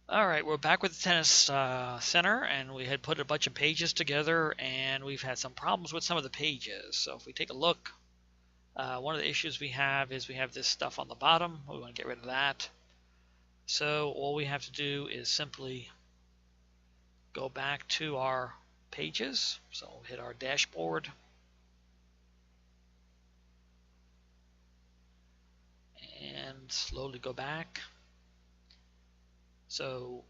All right, we're back with the tennis center, and we had put a bunch of pages together, and we've had some problems with some of the pages. So if we take a look, one of the issues we have is we have this stuff on the bottom. We want to get rid of that. So all we have to do is simply go back to our pages. So we'll hit our dashboard, and slowly go back. So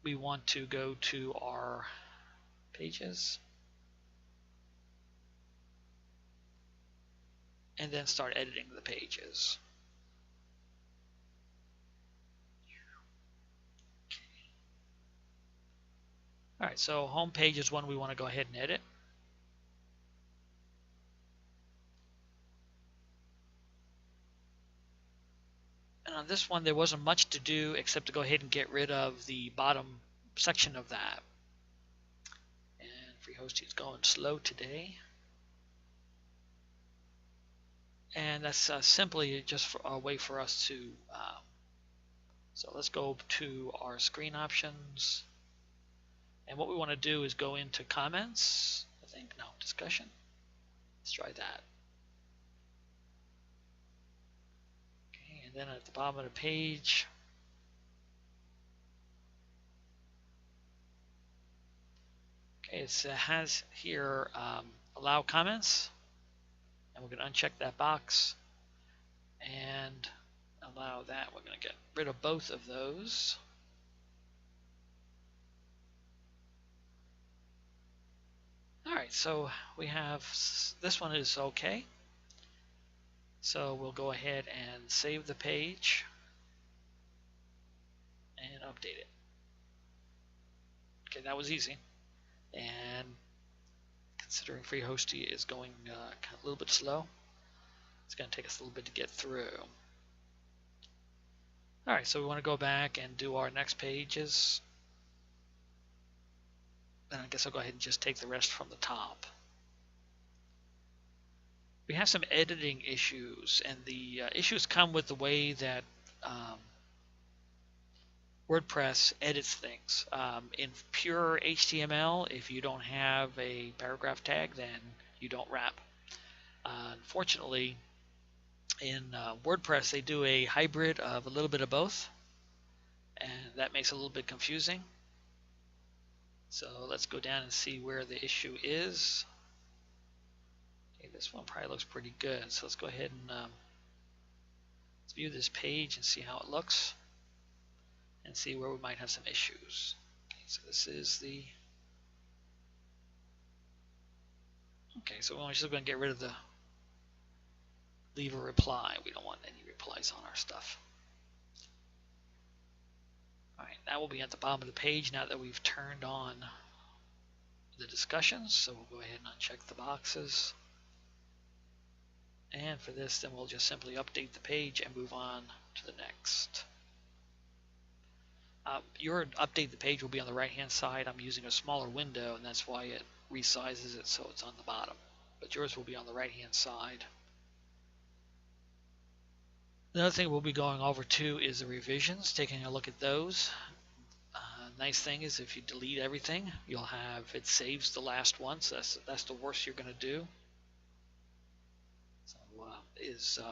we want to go to our pages and then start editing the pages. All right, so home page is one we want to go ahead and edit. And on this one, there wasn't much to do except to go ahead and get rid of the bottom section of that. And free hosting is going slow today. And that's simply just a way for us to, so let's go to our screen options. And what we want to do is go into comments, I think, no, discussion. Let's try that. Okay, and then at the bottom of the page, okay, it has here allow comments, and we're going to uncheck that box and allow that. We're going to get rid of both of those. All right, so we have this one is okay. So we'll go ahead and save the page and update it. Okay, that was easy. And considering free hosting is going a little bit slow, it's going to take us a little bit to get through. All right, so we want to go back and do our next pages. And I guess I'll go ahead and just take the rest from the top. We have some editing issues, and the issues come with the way that WordPress edits things. In pure HTML, if you don't have a paragraph tag, then you don't wrap. Unfortunately, in WordPress, they do a hybrid of a little bit of both, and that makes it a little bit confusing. So let's go down and see where the issue is. Okay, this one probably looks pretty good. So let's go ahead and let's view this page and see how it looks and see where we might have some issues. Okay, so this is the... Okay, so we're just going to get rid of the leave a reply. We don't want any replies on our stuff. All right, that will be at the bottom of the page now that we've turned on the discussions. So we'll go ahead and uncheck the boxes. And for this, then we'll just simply update the page and move on to the next. Your update the page will be on the right hand side. I'm using a smaller window, and that's why it resizes it so it's on the bottom. But yours will be on the right hand side. Another thing we'll be going over too is the revisions, taking a look at those. Nice thing is if you delete everything, you'll have it saves the last one, so that's the worst you're going to do. So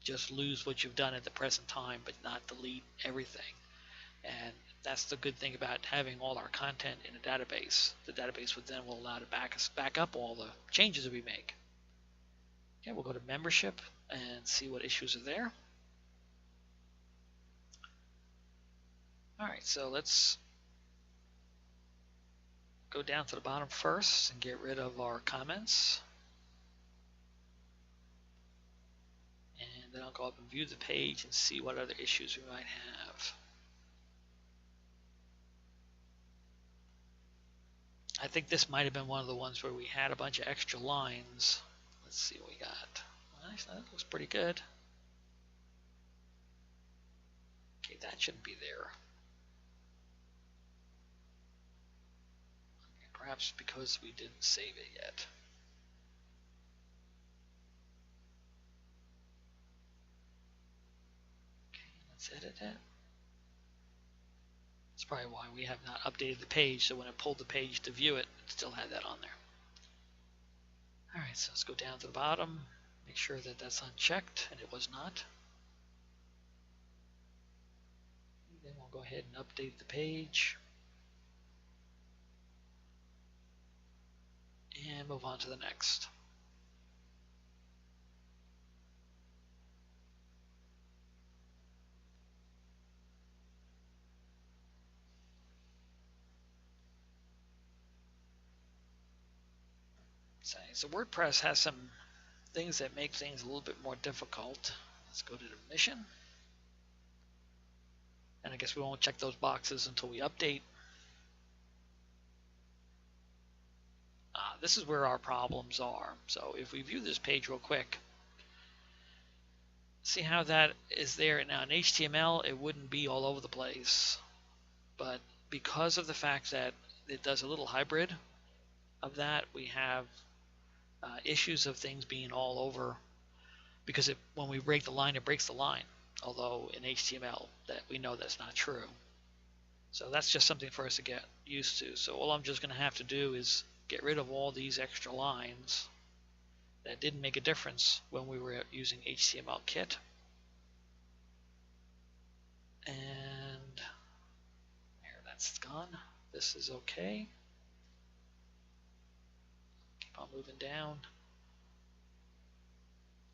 just lose what you've done at the present time, but not delete everything. And that's the good thing about having all our content in a database. The database would then will allow to back up all the changes that we make. Okay, we'll go to membership and see what issues are there. All right, so let's go down to the bottom first and get rid of our comments. And then I'll go up and view the page and see what other issues we might have. I think this might have been one of the ones where we had a bunch of extra lines. Let's see what we got. Nice, that looks pretty good. Okay, that shouldn't be there. Okay, perhaps because we didn't save it yet. Okay, let's edit it. probably why we have not updated the page, so when I pulled the page to view it, it still had that on there. Alright, so let's go down to the bottom, make sure that that's unchecked, and it was not. Then we'll go ahead and update the page. And move on to the next. So WordPress has some things that make things a little bit more difficult. Let's go to the mission. And I guess we won't check those boxes until we update. This is where our problems are. So if we view this page real quick, see how that is there. Now in HTML, it wouldn't be all over the place. But because of the fact that it does a little hybrid of that, we have issues of things being all over, because when we break the line, it breaks the line. Although in HTML, that we know that's not true. So that's just something for us to get used to. So all I'm just going to have to do is get rid of all these extra lines that didn't make a difference when we were using HTML kit. And there, that's gone. This is okay. Keep on moving down.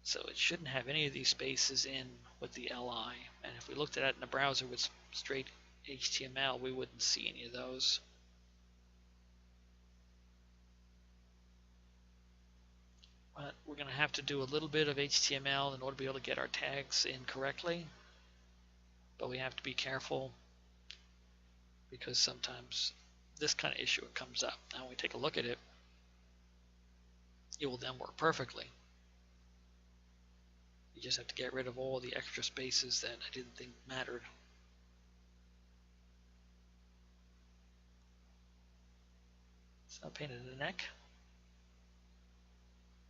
So it shouldn't have any of these spaces in with the LI. And if we looked at it in the browser with straight HTML, we wouldn't see any of those. But we're going to have to do a little bit of HTML in order to be able to get our tags in correctly. But we have to be careful, because sometimes this kind of issue comes up. Now when we take a look at it, it will then work perfectly. You just have to get rid of all the extra spaces that I didn't think mattered. So I painted the neck.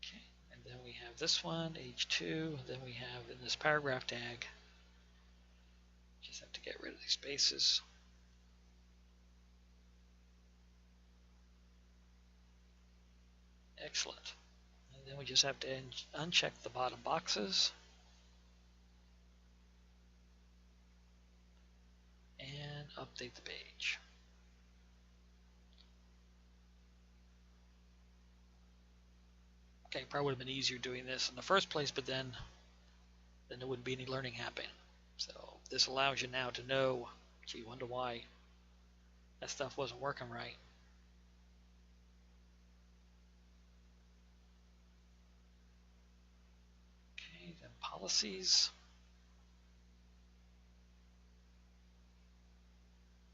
Okay, and then we have this one, H2, then we have in this paragraph tag, just have to get rid of these spaces. Excellent. And then we just have to uncheck the bottom boxes and update the page. Okay, probably would have been easier doing this in the first place, but then there wouldn't be any learning happening. So this allows you now to know, gee, wonder why that stuff wasn't working right. Okay, then policies.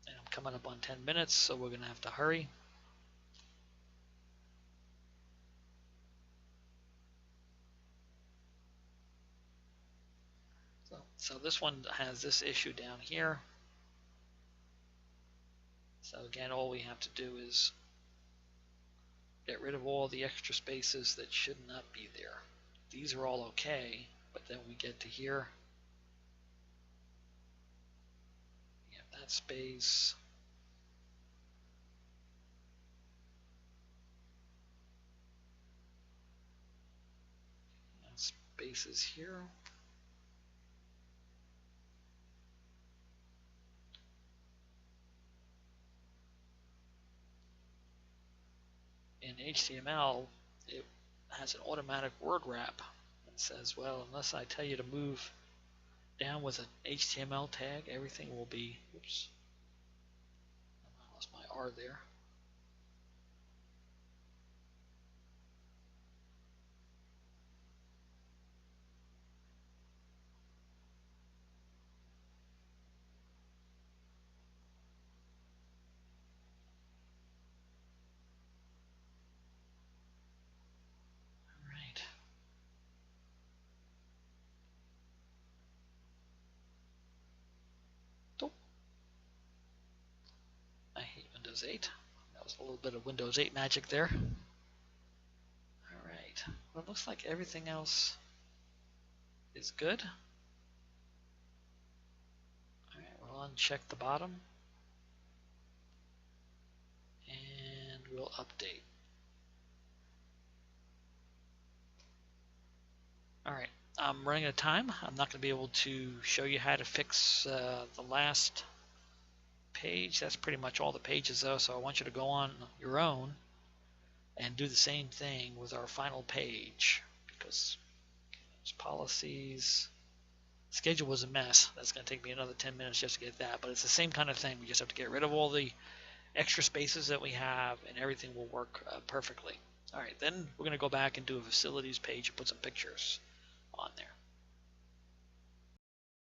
And I'm coming up on 10 minutes, so we're going to have to hurry. So this one has this issue down here. So again, all we have to do is get rid of all the extra spaces that should not be there. These are all okay, but then we get to here. We have that space. And spaces here. In HTML, it has an automatic word wrap. It says, well, unless I tell you to move down with an HTML tag, everything will be, oops, I lost my R there. I hate Windows 8. That was a little bit of Windows 8 magic there. Alright, well, it looks like everything else is good. Alright, we'll uncheck the bottom. will update. All right, I'm running out of time. I'm not going to be able to show you how to fix the last page. That's pretty much all the pages though, so I want you to go on your own and do the same thing with our final page, because it's policies. Schedule was a mess. That's going to take me another 10 minutes just to get that, but it's the same kind of thing. We just have to get rid of all the extra spaces that we have, and everything will work perfectly. All right, then we're going to go back and do a facilities page and put some pictures on there.